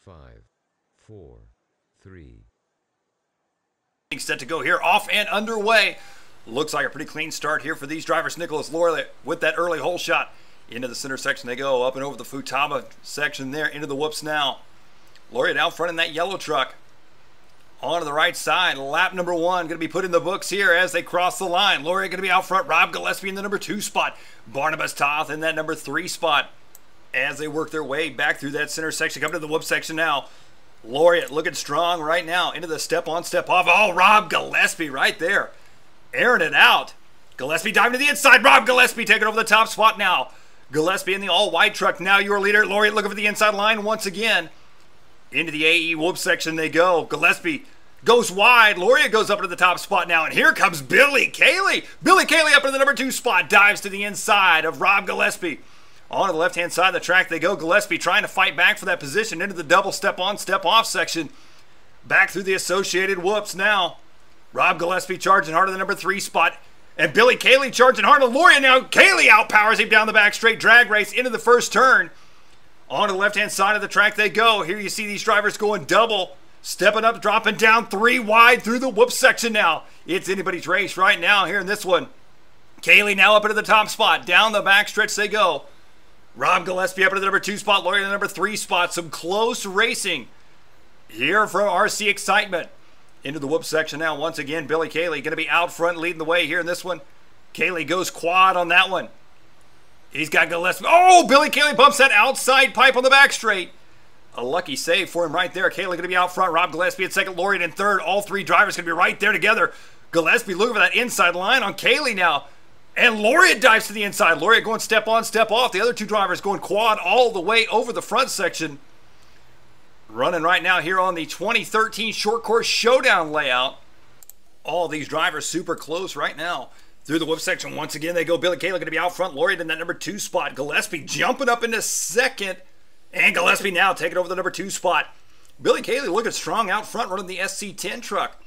5, 4, 3. Set to go here, off and underway. Looks like a pretty clean start here for these drivers. Nicolas Loriot with that early hole shot. Into the center section they go, up and over the Futaba section there, into the whoops now. Loriot out front in that yellow truck. On to the right side, lap number 1 going to be put in the books here as they cross the line. Loriot going to be out front, Rob Gillespie in the number 2 spot. Barnabas Toth in that number 3 spot. As they work their way back through that center section, come to the whoop section now. Loriot looking strong right now into the step on, step off. Oh, Rob Gillespie right there, airing it out. Gillespie diving to the inside. Rob Gillespie taking over the top spot now. Gillespie in the all-white truck, now your leader. Loriot looking for the inside line once again. Into the AE whoop section they go. Gillespie goes wide. Loriot goes up to the top spot now, and here comes Billy Caley. Billy Caley up to the number 2 spot, dives to the inside of Rob Gillespie. On to the left-hand side of the track they go. Gillespie trying to fight back for that position into the double step-on, step-off section. Back through the associated whoops now. Rob Gillespie charging hard to the number 3 spot. And Billy Caley charging hard to Loriot now. Caley outpowers him down the back straight drag race into the first turn. On to the left-hand side of the track they go. Here you see these drivers going double. Stepping up, dropping down 3 wide through the whoop section now. It's anybody's race right now here in this one. Caley now up into the top spot. Down the back stretch they go. Rob Gillespie up into the number 2 spot, Loriot in the number 3 spot. Some close racing here from RC Excitement. Into the whoop section now. Once again, Billy Caley going to be out front leading the way here in this one. Caley goes quad on that one. He's got Gillespie. Oh, Billy Caley bumps that outside pipe on the back straight. A lucky save for him right there. Caley going to be out front. Rob Gillespie in second, Loriot in third. All 3 drivers going to be right there together. Gillespie looking for that inside line on Caley now. And Loriot dives to the inside. Loriot going step on, step off. The other 2 drivers going quad all the way over the front section. Running right now here on the 2013 Short Course Showdown layout. All these drivers super close right now. Through the whoop section once again they go. Billy Caley going to be out front. Loriot in that number 2 spot. Gillespie jumping up into second. And Gillespie now taking over the number 2 spot. Billy Caley looking strong out front running the SC10 truck.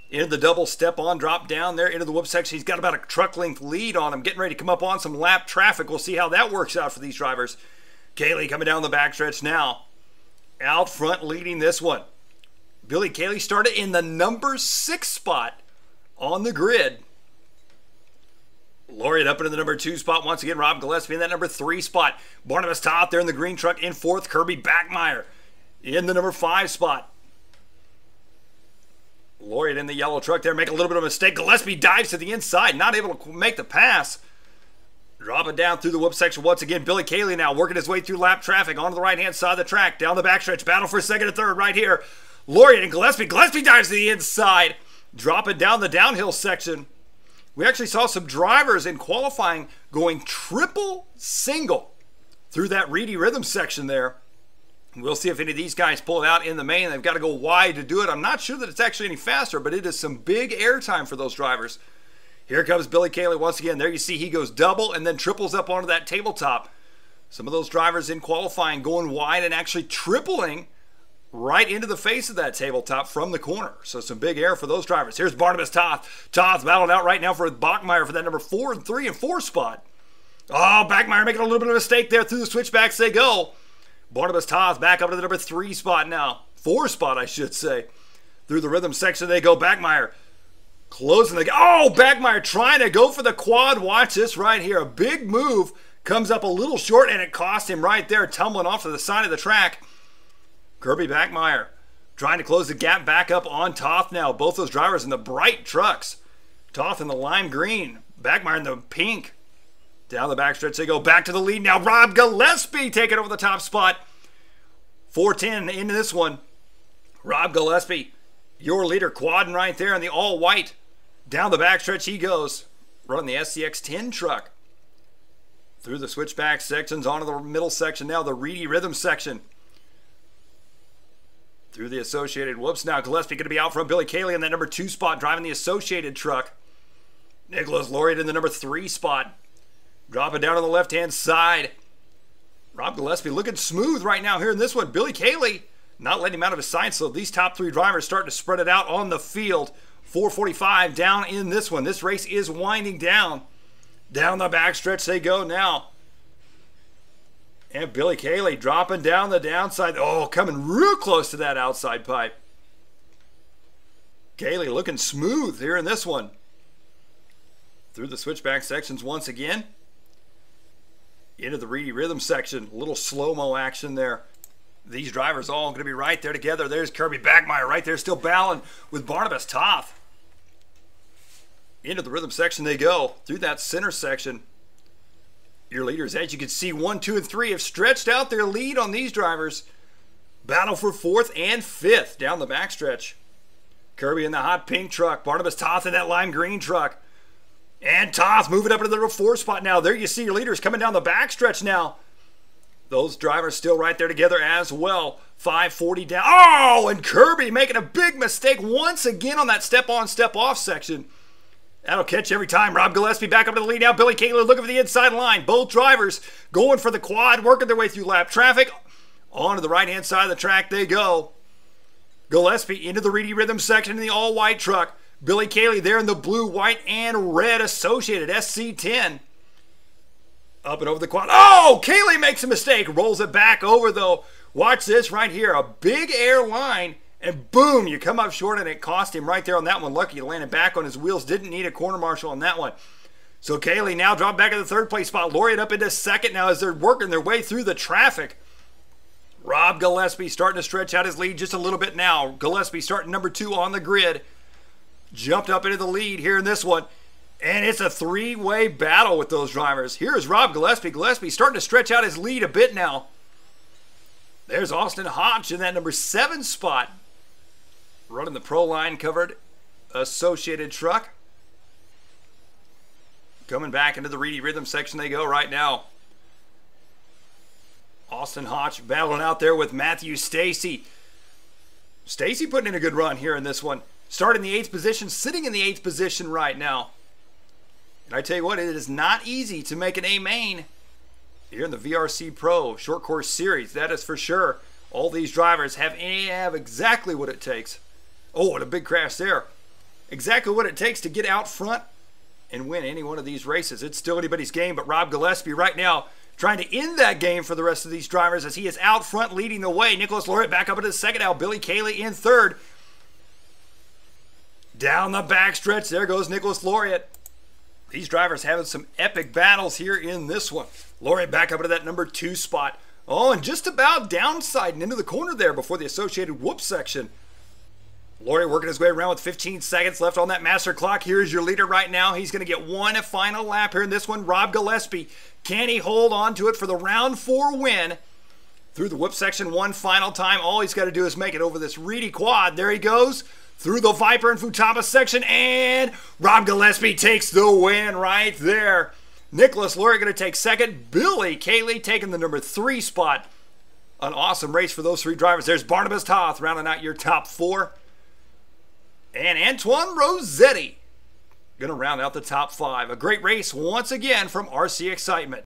Into the double step-on, drop down there into the whoop section. He's got about a truck length lead on him, getting ready to come up on some lap traffic. We'll see how that works out for these drivers. Caley coming down the backstretch now. Out front leading this one. Billy Caley started in the number 6 spot on the grid. Loriot up into the number 2 spot once again. Rob Gillespie in that number 3 spot. Barnabas Toth there in the green truck in 4th. Kirby Backmeyer in the number 5 spot. Loriot in the yellow truck there, make a little bit of a mistake. Gillespie dives to the inside, not able to make the pass. Dropping down through the whoop section once again. Billy Caley now working his way through lap traffic onto the right-hand side of the track. Down the backstretch, battle for second and third right here. Loriot and Gillespie. Gillespie dives to the inside, dropping down the downhill section. We actually saw some drivers in qualifying going triple single through that Reedy Rhythm section there. We'll see if any of these guys pull it out in the main. They've got to go wide to do it. I'm not sure that it's actually any faster, but it is some big air time for those drivers. Here comes Billy Caley once again. There you see he goes double and then triples up onto that tabletop. Some of those drivers in qualifying going wide and actually tripling right into the face of that tabletop from the corner. So some big air for those drivers. Here's Barnabas Toth. Toth's battling out right now for Bachmeyer for that number 4 and 3 and 4 spot. Oh, Bachmeyer making a little bit of a mistake there. Through the switchbacks they go. Barnabas Toth back up to the number 3 spot now. 4 spot, I should say. Through the rhythm section they go. Backmeyer closing the... Oh, Backmeyer trying to go for the quad. Watch this right here. A big move. Comes up a little short, and it cost him right there, tumbling off to the side of the track. Kirby Backmeyer trying to close the gap back up on Toth now. Both those drivers in the bright trucks. Toth in the lime green. Backmeyer in the pink. Down the backstretch they go. Back to the lead now. Rob Gillespie taking over the top spot. 4:10 into this one. Rob Gillespie, your leader, quadding right there in the all-white. Down the backstretch he goes. Running the SCX-10 truck. Through the switchback sections, onto the middle section now, the Reedy Rhythm section. Through the associated whoops now. Gillespie going to be out from Billy Caley in that number 2 spot, driving the associated truck. Nicolas Loriot in the number 3 spot. Dropping down on the left-hand side. Rob Gillespie looking smooth right now here in this one. Billy Caley not letting him out of his sight, so these top 3 drivers starting to spread it out on the field. 4:45 down in this one. This race is winding down. Down the backstretch they go now. And Billy Caley dropping down the downside. Oh, coming real close to that outside pipe. Caley looking smooth here in this one. Through the switchback sections once again. Into the Reedy Rhythm section. A little slow-mo action there. These drivers all going to be right there together. There's Kirby Backmeyer right there still battling with Barnabas Toth. Into the rhythm section they go. Through that center section. Your leaders, as you can see, 1, 2, and 3 have stretched out their lead on these drivers. Battle for 4th and 5th down the backstretch. Kirby in the hot pink truck. Barnabas Toth in that lime green truck. And Toth moving up into the number 4 spot now. There you see your leaders coming down the backstretch now. Those drivers still right there together as well. 540 down. Oh, and Kirby making a big mistake once again on that step-on, step-off section. That'll catch every time. Rob Gillespie back up to the lead now. Billy Caley looking for the inside line. Both drivers going for the quad, working their way through lap traffic. Onto the right-hand side of the track they go. Gillespie into the Reedy Rhythm section in the all-white truck. Billy Caley there in the blue, white, and red associated SC10. Up and over the quad. Oh, Caley makes a mistake. Rolls it back over, though. Watch this right here. A big air line. And boom, you come up short, and it cost him right there on that one. Lucky he landed back on his wheels. Didn't need a corner marshal on that one. So Caley now dropped back in the 3rd place spot. Loriot up into 2nd now as they're working their way through the traffic. Rob Gillespie starting to stretch out his lead just a little bit now. Gillespie starting number 2 on the grid. Jumped up into the lead here in this one. And it's a 3-way battle with those drivers. Here's Rob Gillespie. Gillespie starting to stretch out his lead a bit now. There's Austin Hodge in that number 7 spot. Running the Pro Line covered associated truck. Coming back into the Reedy Rhythm section they go right now. Austin Hodge battling out there with Matthew Stacy. Stacy putting in a good run here in this one. Starting the 8th position, sitting in the 8th position right now. And I tell you what, it is not easy to make an A main here in the VRC-Pro Short Course Series. That is for sure. All these drivers have exactly what it takes. Oh, what a big crash there. Exactly what it takes to get out front and win any one of these races. It's still anybody's game, but Rob Gillespie right now trying to end that game for the rest of these drivers as he is out front leading the way. Nicolas Loriot back up into the 2nd now. Billy Caley in 3rd. Down the backstretch, there goes Nicolas Loriot. These drivers having some epic battles here in this one. Loriot back up into that number 2 spot. Oh, and just about downsiding into the corner there before the associated whoop section. Loriot working his way around with 15 seconds left on that master clock. Here is your leader right now. He's going to get one final lap here in this one. Rob Gillespie. Can he hold on to it for the round 4 win? Through the whoop section one final time. All he's got to do is make it over this Reedy quad. There he goes. Through the Viper and Futaba section. And Rob Gillespie takes the win right there. Nicolas Loriot going to take 2nd. Billy Caley taking the number 3 spot. An awesome race for those 3 drivers. There's Barnabas Toth rounding out your top 4. And Antoine Rossetti going to round out the top 5. A great race once again from RC Excitement.